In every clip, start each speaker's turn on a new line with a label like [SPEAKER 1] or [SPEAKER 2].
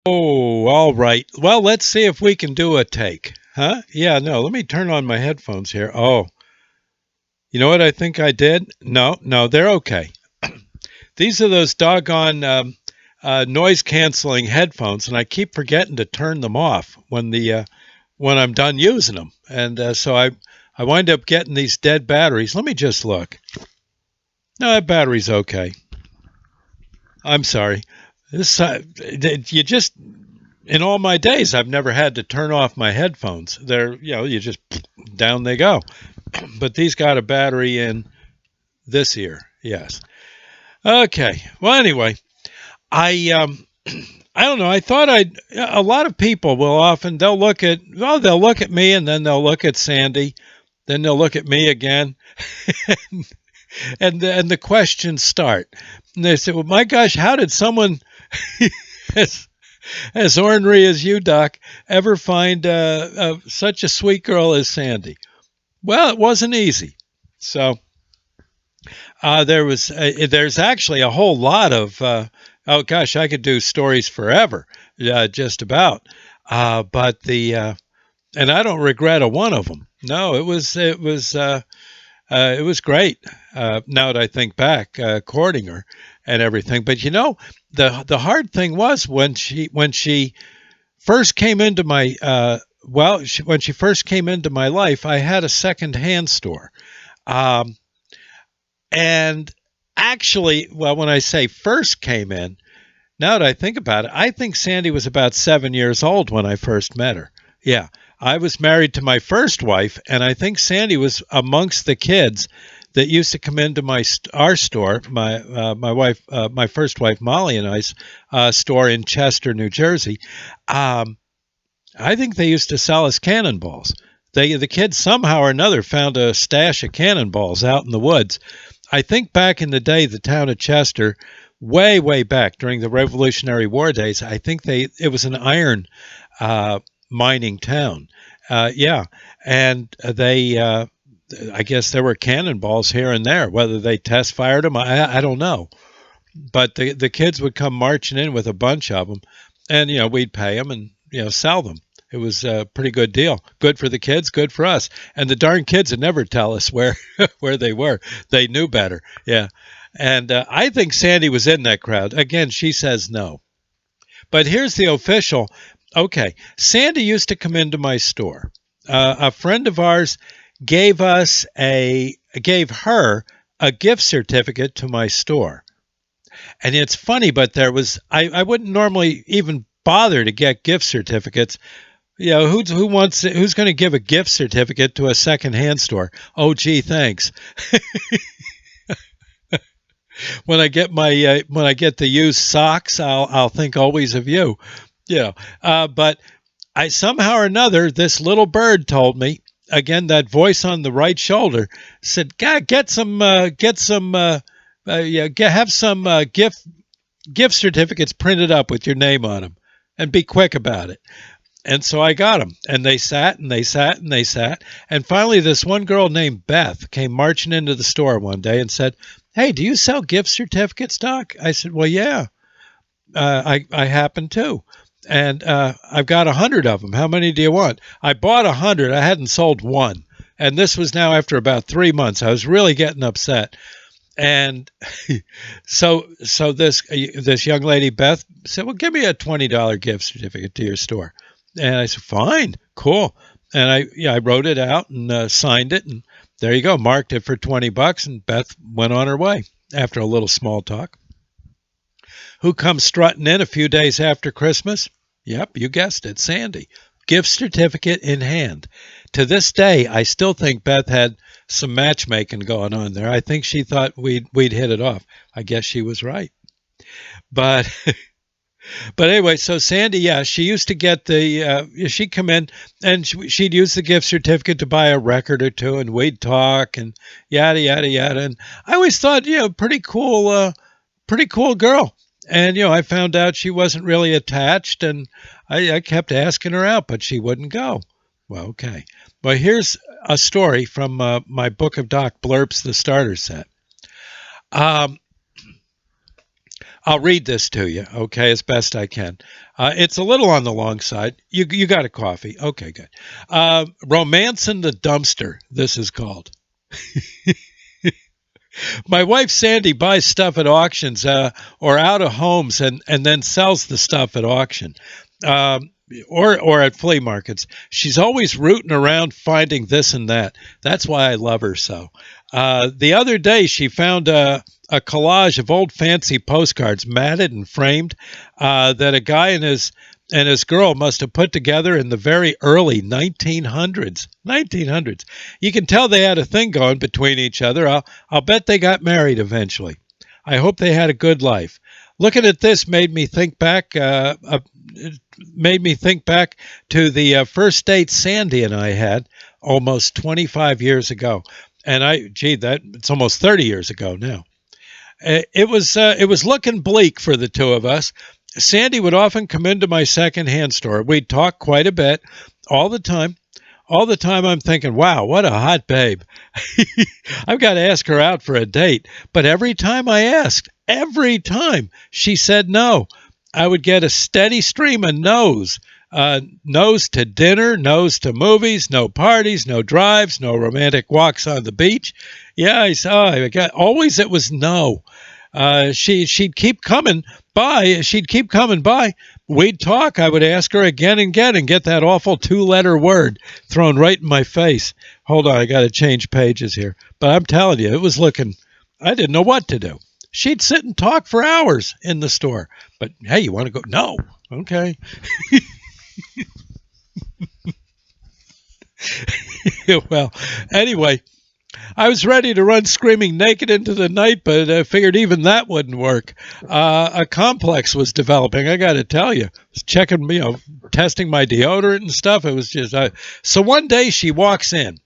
[SPEAKER 1] Oh, all right. Well, let's see if we can do a take. Huh? Yeah, no, let me turn on my headphones here. Oh, you know what I think I did? No, no, they're okay. These are those doggone noise canceling headphones, and I keep forgetting to turn them off when I'm done using them. And so I wind up getting these dead batteries. Let me just look. No, that battery's okay. I'm sorry. This you just in all my days, I've never had to turn off my headphones. They're, you just down they go. But these got a battery in this ear. Yes. Okay. Well, anyway, I I don't know. I thought I'd. A lot of people will often they'll look at me and then they'll look at Sandy, then they'll look at me again, and the questions start. And they say, "Well, my gosh, how did someone as as ornery as you, Doc, ever find such a sweet girl as Sandy?" Well, it wasn't easy. So there's actually a whole lot of oh gosh, I could do stories forever, just about. But the and I don't regret a one of them. No, it was great. Now that I think back, courting her and everything. But the hard thing was when she first came into my when she first came into my life, I had a second hand store. Um, and actually, well, when I say first came in, now that I think about it, I think Sandy was about 7 years old when I first met her. Yeah. I was married to my first wife, and I think Sandy was amongst the kids that used to come into our store, my wife, my first wife Molly and I's store in Chester, New Jersey. Um, I think they used to sell us cannonballs. The kids somehow or another found a stash of cannonballs out in the woods. I think back in the day, the town of Chester, way back during the Revolutionary War days, I think it was an iron mining town. Yeah, and I guess there were cannonballs here and there. Whether they test fired them, I don't know. But the kids would come marching in with a bunch of them, and we'd pay them and sell them. It was a pretty good deal. Good for the kids, good for us. And the darn kids would never tell us where where they were. They knew better. Yeah. And I think Sandy was in that crowd. Again, she says no. But here's the official. Okay, Sandy used to come into my store. A friend of ours gave her a gift certificate to my store. And it's funny, but I wouldn't normally even bother to get gift certificates. Who's going to give a gift certificate to a secondhand store? Oh, gee, thanks. When I get the used socks, I'll think always of you. But I somehow or another, this little bird told me again. That voice on the right shoulder said, "God, have some gift certificates printed up with your name on them, and be quick about it." And so I got them, and they sat and they sat and they sat. And finally, this one girl named Beth came marching into the store one day and said, "Hey, do you sell gift certificates, Doc?" I said, "Well, yeah, I happen to. And I've got 100 of them. How many do you want?" I bought 100. I hadn't sold one. And this was now after about 3 months. I was really getting upset. And so this young lady, Beth, said, "Well, give me a $20 gift certificate to your store." And I said, "Fine, cool." And I wrote it out and signed it, and there you go, marked it for $20, and Beth went on her way after a little small talk. Who comes strutting in a few days after Christmas? Yep, you guessed it, Sandy. Gift certificate in hand. To this day, I still think Beth had some matchmaking going on there. I think she thought we'd hit it off. I guess she was right. But But anyway, so Sandy, yeah, she used to get she'd come in and she'd use the gift certificate to buy a record or two, and we'd talk and yada yada yada. And I always thought, pretty cool girl. And I found out she wasn't really attached, and I kept asking her out, but she wouldn't go. Well, okay. Well, here's a story from my book of Doc Blurps, the starter set. Um, I'll read this to you, okay, as best I can. It's a little on the long side. You got a coffee. Okay, good. Romance in the Dumpster, this is called. My wife Sandy buys stuff at auctions or out of homes and then sells the stuff at auction. Or at flea markets. She's always rooting around finding this and that. That's why I love her so. The other day she found a collage of old fancy postcards, matted and framed, that a guy and his girl must have put together in the very early 1900s. 1900s. You can tell they had a thing going between each other. I'll bet they got married eventually. I hope they had a good life. Looking at this made me think back. Made me think back to the first date Sandy and I had almost 25 years ago, and it's almost 30 years ago now. It was looking bleak for the two of us. Sandy would often come into my secondhand store. We'd talk quite a bit, all the time. All the time I'm thinking, wow, what a hot babe. I've got to ask her out for a date. But every time I asked, every time she said no. I would get a steady stream of no's. No's to dinner, no's to movies, no parties, no drives, no romantic walks on the beach. Yeah, always it was no. She'd keep coming by. We'd talk. I would ask her again and again and get that awful 2-letter word thrown right in my face. Hold on, I got to change pages here. But I'm telling you, I didn't know what to do. She'd sit and talk for hours in the store. But, hey, you want to go? No. Okay. Well, anyway, I was ready to run screaming naked into the night, but I figured even that wouldn't work. A complex was developing, I got to tell you. I was checking, testing my deodorant and stuff. It was just... So one day she walks in.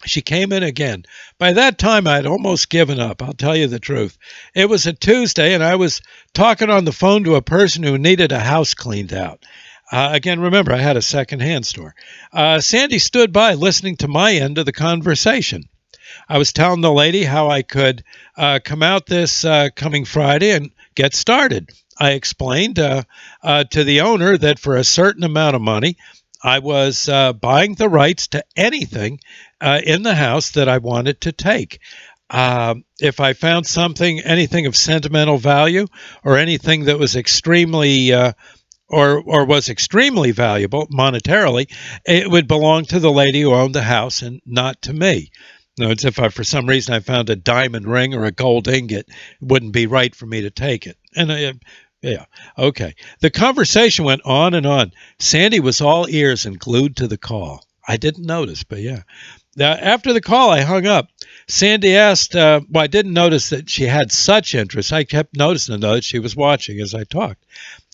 [SPEAKER 1] She came in again. By that time, I had almost given up. I'll tell you the truth. It was a Tuesday, and I was talking on the phone to a person who needed a house cleaned out. Again, remember, I had a second-hand store. Sandy stood by listening to my end of the conversation. I was telling the lady how I could come out this coming Friday and get started. I explained to the owner that for a certain amount of money, I was buying the rights to anything in the house that I wanted to take. If I found anything of sentimental value or anything that was extremely or was extremely valuable monetarily, it would belong to the lady who owned the house and not to me. No, it's if for some reason I found a diamond ring or a gold ingot, it wouldn't be right for me to take it. And yeah, okay. The conversation went on and on. Sandy was all ears and glued to the call. I didn't notice, but yeah. After the call, I hung up. Sandy asked, I didn't notice that she had such interest. I kept noticing, though, that she was watching as I talked.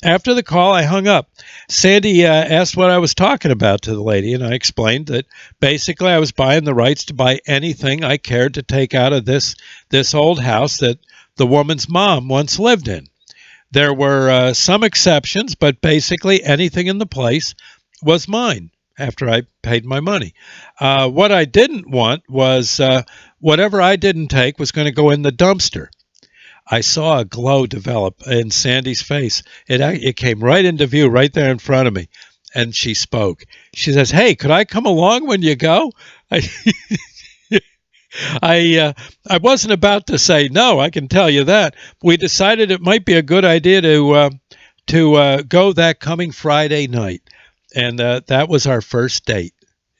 [SPEAKER 1] After the call, I hung up. Sandy asked what I was talking about to the lady, and I explained that basically I was buying the rights to buy anything I cared to take out of this old house that the woman's mom once lived in. There were some exceptions, but basically anything in the place was mine after I paid my money. What I didn't want was whatever I didn't take was going to go in the dumpster. I saw a glow develop in Sandy's face. It came right into view right there in front of me, and she spoke. She says, "Hey, could I come along when you go?" I wasn't about to say no, I can tell you that. We decided it might be a good idea to go that coming Friday night, and that was our first date.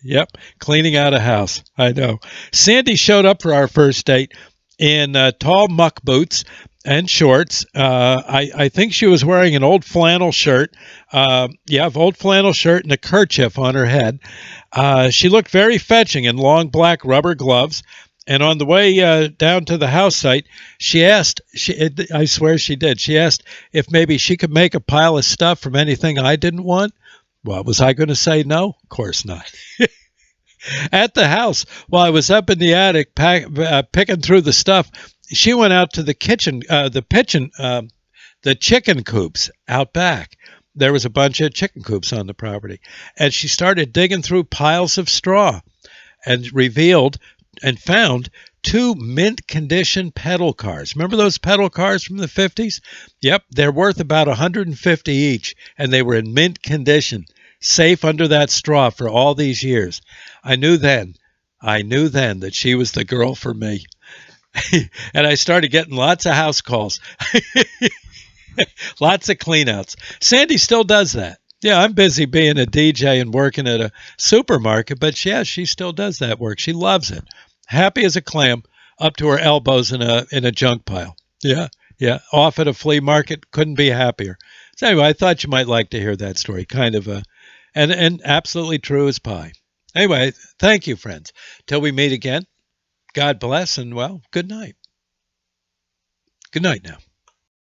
[SPEAKER 1] Yep, cleaning out a house. I know. Sandy showed up for our first date in tall muck boots and shorts. I think she was wearing an old flannel shirt. Old flannel shirt and a kerchief on her head. She looked very fetching in long black rubber gloves. And on the way down to the house site, she asked, I swear she did, she asked if maybe she could make a pile of stuff from anything I didn't want. Well, was I going to say no? Of course not. At the house, while I was up in the attic picking through the stuff, she went out to the kitchen, the chicken coops out back. There was a bunch of chicken coops on the property. And she started digging through piles of straw and revealed and found 2 mint condition pedal cars. Remember those pedal cars from the 50s? Yep, they're worth about 150 each, and they were in mint condition, safe under that straw for all these years. I knew then that she was the girl for me. And I started getting lots of house calls. Lots of cleanouts. Sandy still does that. Yeah, I'm busy being a DJ and working at a supermarket, but yeah, she still does that work. She loves it. Happy as a clam, up to her elbows in a junk pile. Yeah, yeah. Off at a flea market, couldn't be happier. So anyway, I thought you might like to hear that story. Kind of and absolutely true as pie. Anyway, thank you, friends. Till we meet again. God bless, and well, good night. Good night now.